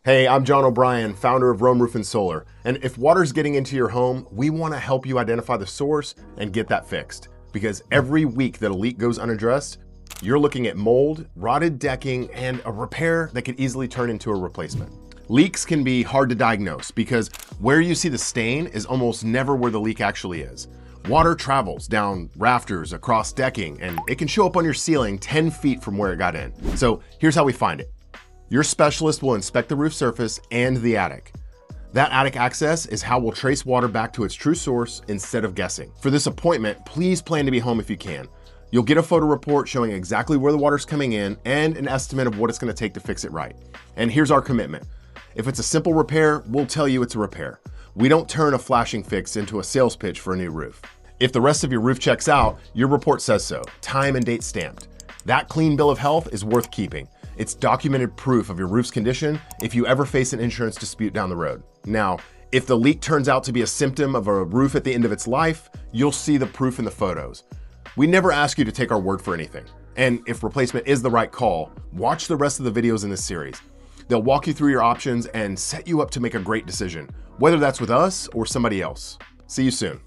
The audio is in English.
Hey, I'm John O'Brien, founder of Rome Roof and Solar. And if water's getting into your home, we want to help you identify the source and get that fixed. Because every week that a leak goes unaddressed, you're looking at mold, rotted decking, and a repair that could easily turn into a replacement. Leaks can be hard to diagnose because where you see the stain is almost never where the leak actually is. Water travels down rafters, across decking, and it can show up on your ceiling 10 feet from where it got in. So here's how we find it. Your specialist will inspect the roof surface and the attic. That attic access is how we'll trace water back to its true source instead of guessing. For this appointment, please plan to be home if you can. You'll get a photo report showing exactly where the water's coming in and an estimate of what it's going to take to fix it right. And here's our commitment. If it's a simple repair, we'll tell you it's a repair. We don't turn a flashing fix into a sales pitch for a new roof. If the rest of your roof checks out, your report says so, time and date stamped. That clean bill of health is worth keeping. It's documented proof of your roof's condition if you ever face an insurance dispute down the road. Now, if the leak turns out to be a symptom of a roof at the end of its life, you'll see the proof in the photos. We never ask you to take our word for anything. And if replacement is the right call, watch the rest of the videos in this series. They'll walk you through your options and set you up to make a great decision, whether that's with us or somebody else. See you soon.